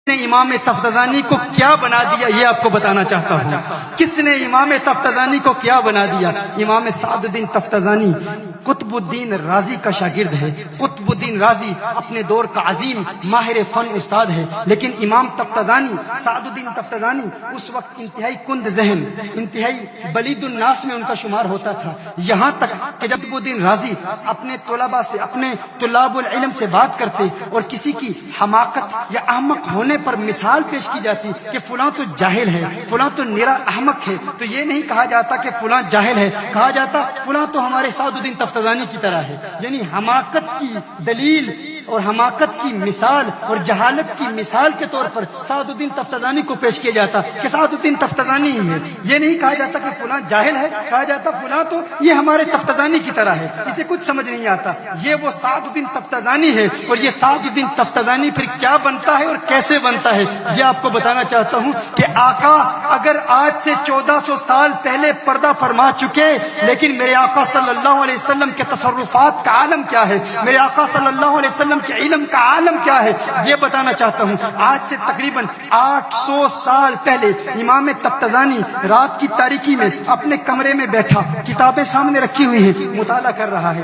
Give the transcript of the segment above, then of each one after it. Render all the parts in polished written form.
نے امام تفتزانی کو کیا بنا دیا یہ آپ کو بتانا چاہتا ہوں. کس نے امام تفتزانی کو کیا بنا دیا؟ امام سعد الدین تفتزانی قطب الدین رازی کا شاگرد ہے. قطب الدین رازی اپنے دور کا عظیم ماہر فن استاد ہے، لیکن امام تفتزانی سعد الدین تفتزانی اس وقت انتہائی کند ذہن، انتہائی بلید الناس میں ان کا شمار ہوتا تھا. یہاں تک کہ جب قطب الدین رازی اپنے طلباء سے، اپنے طلاب العلم سے بات کرتے اور کسی کی حماقت یا احمق ہونے پر مثال پیش کی جاتی کہ فلاں تو جاہل ہے، فلاں تو نرا احمق ہے، تو یہ نہیں کہا جاتا کہ فلاں جاہل ہے، کہا جاتا فلاں تو ہمارے سعد الدین تفتزانی کی طرح ہے. یعنی حماقت کی دلیل اور حماقت کی مثال اور جہالت کی مثال کے طور پر سعد الدین تفتزانی کو پیش کیا جاتا کہ سعد الدین تفتزانی ہی ہے. یہ نہیں کہا جاتا کہ فلاں جاہل ہے، کہا جاتا فلاں تو یہ ہمارے تفتزانی کی طرح ہے. اسے کچھ سمجھ نہیں آتا. یہ وہ سعد الدین تفتزانی ہے، اور یہ سعد الدین تفتزانی پھر کیا بنتا ہے اور کیسے بنتا ہے یہ آپ کو بتانا چاہتا ہوں کہ آقا اگر آج سے 1400 سال پہلے پردہ فرما چکے، لیکن میرے آقا صلی اللہ علیہ وسلم کے تصرفات کا عالم کیا ہے، میرے آقا صلی اللہ علیہ وسلم کے علم کا عالم کیا ہے یہ بتانا چاہتا ہوں. آج سے تقریباً 800 سال پہلے امام تفتزانی رات کی تاریکی میں اپنے کمرے میں بیٹھا، کتابیں سامنے رکھی ہوئی ہیں، مطالعہ کر رہا ہے،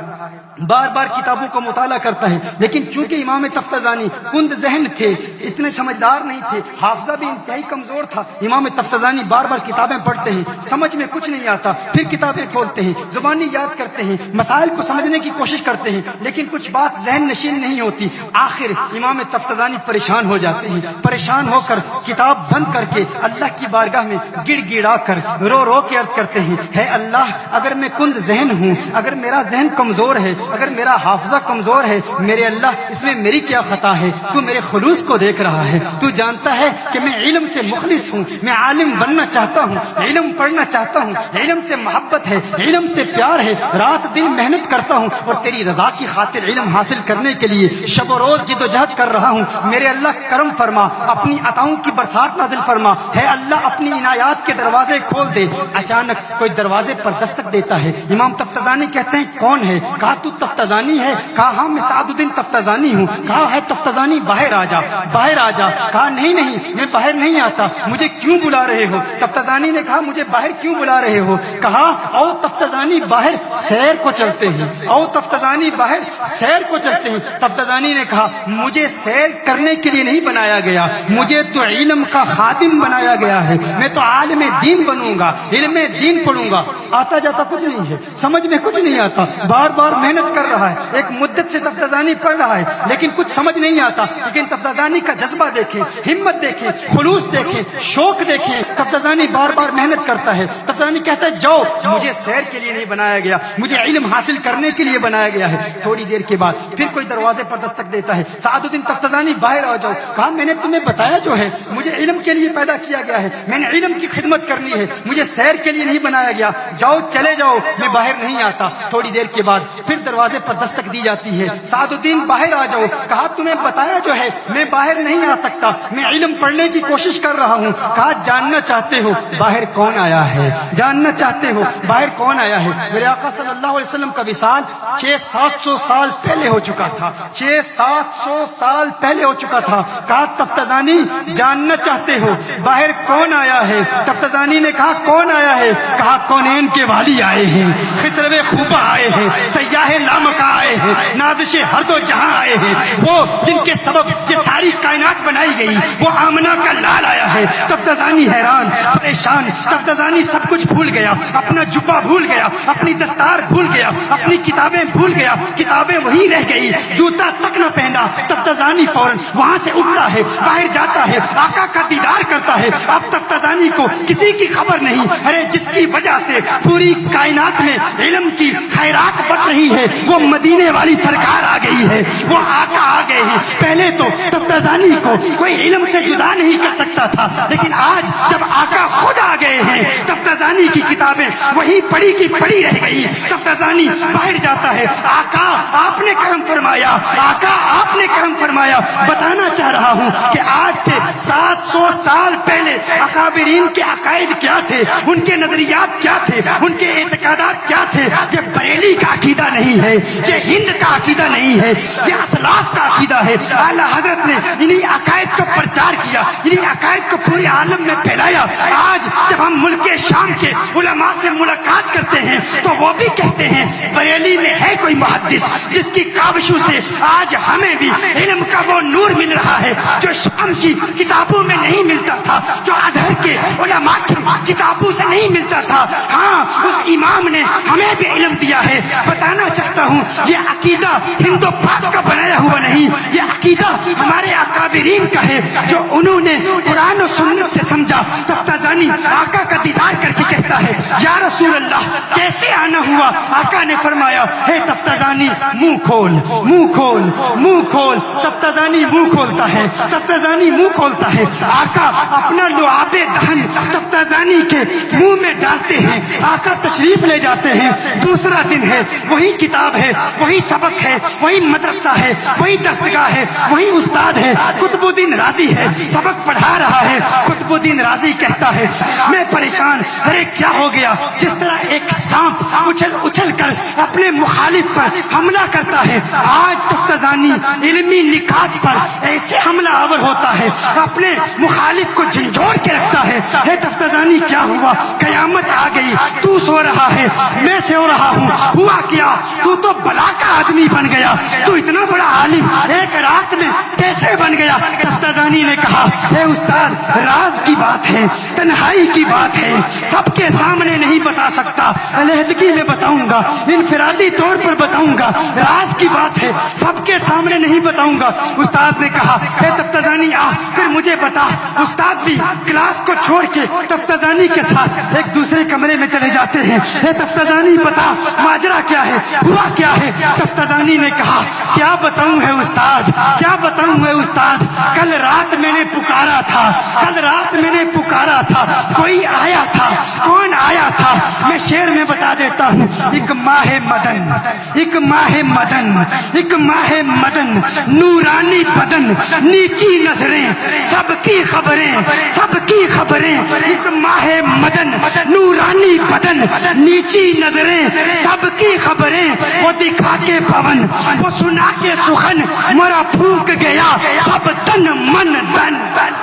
بار بار کتابوں کو مطالعہ کرتا ہے. لیکن چونکہ امام تفتزانی کند ذہن تھے، اتنے سمجھدار نہیں تھے، حافظہ بھی انتہائی کمزور تھا. امام تفتزانی بار بار کتابیں پڑھتے ہیں، سمجھ میں کچھ نہیں آتا، پھر کتابیں کھولتے ہیں، زبانی یاد کرتے ہیں، مسائل کو سمجھنے کی کوشش کرتے ہیں، لیکن کچھ بات ذہن نشین نہیں ہوتی. آخر امام تفتزانی پریشان ہو جاتے ہیں. پریشان ہو کر کتاب بند کر کے اللہ کی بارگاہ میں گڑ گڑا کر رو رو کے عرض کرتے ہیں، ہے اللہ اگر میں کند ذہن ہوں، اگر میرا ذہن کمزور ہے، اگر میرا حافظہ کمزور ہے، میرے اللہ اس میں میری کیا خطا ہے؟ تو میرے خلوص کو دیکھ رہا ہے، تو جانتا ہے کہ میں علم سے مخلص ہوں، میں عالم بننا چاہتا ہوں، علم پڑھنا چاہتا ہوں، علم سے محبت ہے، علم سے پیار ہے، رات دن محنت کرتا ہوں اور تیری رضا کی خاطر علم حاصل کرنے کے لیے شب و روز جد و جہد کر رہا ہوں. میرے اللہ کرم فرما، اپنی عطاؤں کی برسات نازل فرما، ہے اللہ اپنی عنایات کے دروازے کھول دے. اچانک کوئی دروازے پر دستک دیتا ہے. امام تفتزانی کہتے ہیں کون ہے؟ کہا تو تفتزانی ہے؟ کہا ہاں میں سعد الدین تفتزانی ہوں. کہا ہے تفتزانی باہر آ جا، باہر آ جا. کہا نہیں نہیں میں باہر نہیں آتا، مجھے کیوں بلا رہے ہو؟ تفتزانی نے کہا مجھے باہر کیوں بلا رہے ہو؟ کہا او تفتزانی باہر سیر کو چلتے ہیں، او تفتزانی باہر سیر کو چلتے ہیں. تفتزانی نے کہا مجھے سیر کرنے کے لیے نہیں بنایا گیا، مجھے تو علم کا خادم بنایا گیا ہے. میں تو عالم دین بنوں گا، علم دین پڑھوں گا. آتا جاتا کچھ نہیں ہے، سمجھ میں کچھ نہیں آتا، بار بار محنت کر رہا ہے، ایک مدت سے تفتزانی پڑھ رہا ہے لیکن کچھ سمجھ نہیں آتا. لیکن تفتزانی کا جذبہ دیکھیں، ہمت دیکھیں، خلوص دیکھیں، شوق دیکھیں. تفتزانی بار بار محنت کرتا ہے. تفتزانی کہتا ہے جاؤ، مجھے سیر کے لیے نہیں بنایا گیا، مجھے علم حاصل کرنے کے لیے بنایا گیا ہے. تھوڑی دیر کے بعد پھر کوئی دروازے پر دستک دیتا ہے. سعد الدین تفتزانی باہر آ جاؤ. کہا میں نے تمہیں بتایا جو ہے، مجھے علم کے لیے پیدا کیا گیا ہے، میں نے علم کی خدمت کرنی ہے، مجھے سیر کے لیے نہیں بنایا گیا. جاؤ چلے جاؤ، میں باہر نہیں آتا. تھوڑی دیر کے بعد پھر دروازے پر دستک دی جاتی ہے. سعد الدین باہر آ جاؤ. کہا تمہیں بتایا جو ہے میں باہر نہیں آ سکتا، میں علم پڑھنے کی کوشش کر رہا ہوں. کہا جاننا چاہتے ہو باہر کون آیا ہے؟ جاننا چاہتے ہو باہر کون آیا ہے؟ میرے آقا صلی اللہ علیہ وسلم کا وصال 600-700 سال پہلے ہو چکا تھا، 600-700 سال پہلے ہو چکا تھا. کہا تفتزانی جاننا چاہتے ہو باہر کون آیا ہے؟ تفتزانی نے کہا کون آیا ہے؟ کہا کونین کے والی آئے ہیں، خسرو خوبہ آئے ہیں، سیاح لامکہ آئے ہیں، نازش ہر دو جہاں آئے ہیں. وہ جن کے سبب یہ ساری کائنات بنائی گئی، وہ آمنہ کا لال آیا ہے. تفتزانی حیران پریشان، تفتزانی سب کچھ بھول گیا، اپنا جبہ بھول گیا، اپنی دستار بھول گیا، اپنی کتابیں بھول گیا. کتابیں وہی رہ گئی، جوتا تک نہ پہنا. تفتزانی فوراً وہاں سے اٹھتا ہے، باہر جاتا ہے، آقا کا دیدار کرتا ہے. اب تفتزانی کو کسی کی خبر نہیں. ارے جس کی وجہ سے پوری کائنات میں علم کی خیرات بڑھ رہی ہے، وہ مدینے والی سرکار آ گئی ہے، وہ آقا آ گئے ہیں. پہلے تو تفتزانی کو کوئی علم سے جدا نہیں کر سکتا تھا، لیکن آج جب آقا خود آ گئے ہیں، تفتزانی کی کتابیں وہی پڑھی کی پڑھی رہ گئی. تفتزانی باہر جاتا ہے. آقا آپ نے کرم فرمایا، آقا آپ نے کرم فرمایا. بتانا چاہ رہا ہوں کہ آج سے 700 سال پہلے اکابرین کے عقائد کیا تھے، ان کے نظریات کیا تھے، ان کے اعتقادات کیا تھے؟ یہ بریلی کا عقیدہ نہیں ہے، یہ ہند کا عقیدہ نہیں ہے، یہ اسلاف کا عقیدہ ہے۔ اعلیٰ حضرت نے انہی عقائد کو پرچار کیا، انہی عقائد کو پورے عالم میں پھیلایا۔ آج جب ہم ملک شام کے علماء سے ملاقات کرتے ہیں تو وہ بھی کہتے ہیں بریلی میں ہے کوئی محدث جس کی کاوشوں سے آج ہمیں بھی علم کا وہ نور مل رہا ہے جو شام کی کتابوں میں نہیں ملتا تھا، جو ازہر کے علماء کی کتابوں سے نہیں ملتا تھا۔ ہاں، اس امام نے ہمیں بھی علم دیا ہے۔ بتانا چاہتا ہوں یہ عقیدہ ہند و پاک کا بنایا ہوا نہیں، یہ عقیدہ ہمارے اکابرین کا ہے جو انہوں نے قرآن و سنت سے سمجھا۔ تفتازانی آقا کا دیدار کر کے کہتا ہے یا رسول اللہ کیسے آنا ہوا؟ آقا نے فرمایا ہے تفتازانی منہ کھول، منہ کھول، منہ کھول۔ تفتازانی منہ کھولتا ہے، تفتازانی منہ کھولتا ہے۔ آقا اپنا لعاب دہن تفتازانی کے منہ میں ڈالتے ہیں، آقا تشریف لے جاتے ہیں۔ دوسرا دن ہے، وہی کتاب ہے، وہی سبق ہے، وہی مدرسہ ہے، وہی درسگاہ ہے، وہی استاد ہے، قطب الدین رازی ہے، سبق پڑھا رہا ہے۔ قطب الدین رازی کہتا ہے میں پریشان، ارے کیا ہو گیا؟ جس طرح ایک سانپ اچھل اچھل کر اپنے مخالف پر حملہ کرتا ہے، آج تفتازانی علمی نکات پر ایسے حملہ آور ہوتا ہے، اپنے مخالف کو جھنجھوڑ کے رکھتا ہے۔ ہے تفتازانی کیا ہوا؟ قیامت آ گئی، تو سو رہا ہے، میں سو رہا ہوں، ہوا کیا؟ تو بلا کا آدمی بن گیا، تو اتنا بڑا عالم ایک رات میں کیسے بن گیا؟ تفتازانی نے کہا اے استاد، راز کی بات ہے، تنہائی کی بات ہے، سب کے سامنے نہیں بتا سکتا، علیحدگی میں بتاؤں گا، انفرادی طور پر بتاؤں گا، راز کی بات ہے، سب کے سامنے نہیں بتاؤں گا۔ استاد نے کہا اے تفتازانی آ، پھر مجھے بتا۔ استاد بھی کلاس کو چھوڑ کے تفتازانی کے ساتھ ایک دوسرے کمرے میں چلے جاتے ہیں۔ اے تفتازانی بتا ماجرا کیا ہے، ہوا کیا ہے؟ تفتازانی نے کہا کیا بتاؤں ہے استاد، کیا بتاؤں ہے استاد، کل رات میں نے پکارا تھا، کل رات میں نے پکارا تھا، کوئی آیا تھا، کون آیا تھا؟ میں شعر میں بتا دیتا ہوں، ایک ماہ مدن، ایک ماہ مدن، ایک ماہ مدن، نورانی بدن، نیچی نظریں، سب کی خبریں، سب کی خبریں، ایک ماہ مدن، نورانی بدن، نیچی نظریں، سب کی خبریں، وہ دکھا کے پون، وہ سنا کے سخن، مرا پھونک گیا سب تن من دن دن۔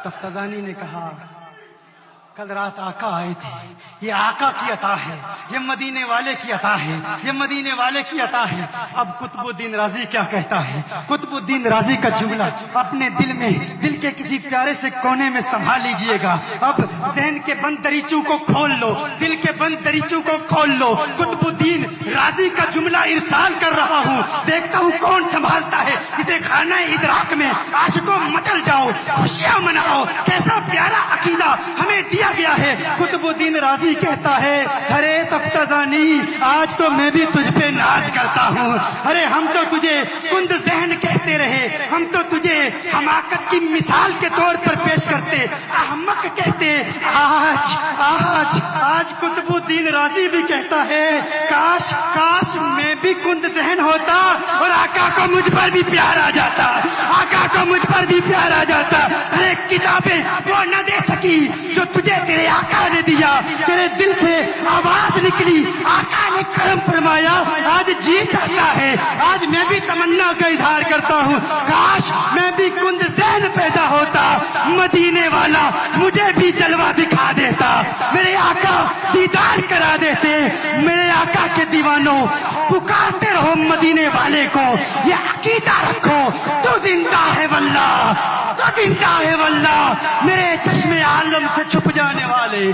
تفتازانی نے کہا کل رات آقا آئے تھے، یہ آقا کی عطا ہے، یہ مدینے والے کی عطا ہے، یہ مدینے والے کی عطا ہے۔ اب قطب الدین رازی کیا کہتا ہے؟ قطب الدین رازی کا جملہ اپنے دل میں، دل کے کسی پیارے سے کونے میں سنبھال لیجئے گا۔ اب ذہن کے بند دریچوں کو کھول لو، دل کے بند دریچوں کو کھول لو۔ قطب الدین رازی کا جملہ ارسال کر رہا ہوں، دیکھتا ہوں کون سنبھالتا ہے اسے۔ خانہ ادراک میں عاشقوں مچل جاؤ، خوشیاں مناؤ، کیسا پیارا عقیدہ ہمیں دیا گیا ہے۔ قطب الدین رازی کہتا ہے ارے تفتازانی آج تو میں بھی تجھ پہ ناز کرتا ہوں، ارے ہم تو تجھے کند ذہن کہتے رہے، ہم تو تجھے حماقت کی مثال کے طور پر پیش کرتے، احمق کہتے۔ آج آج آج قطب الدین رازی بھی کہتا ہے کاش کاش میں بھی کند ذہن ہوتا اور آقا کو مجھ پر بھی پیار آ جاتا، آقا کو مجھ پر بھی پیار آ جاتا۔ ارے کتابیں وہ نہ دے سکی جو تجھے تیرے آقا نے دیا، تیرے دل سے آواز نکلی، آقا نے کرم فرمایا، آج جی چاہتا ہے، آج میں بھی تمنا کا اظہار کرتا ہوں کاش میں بھی کند ذہن پیدا ہوتا، مدینے والا مجھے بھی جلوہ دکھا دیتا، میرے آقا دیدار کرا دیتے۔ میرے آقا کے دیوانوں پکارتے رہو مدینے والے کو، یہ عقیدہ رکھو تو زندہ ہے واللہ، تو زندہ ہے واللہ، میرے چشم عالم سے چھپ جانے والے۔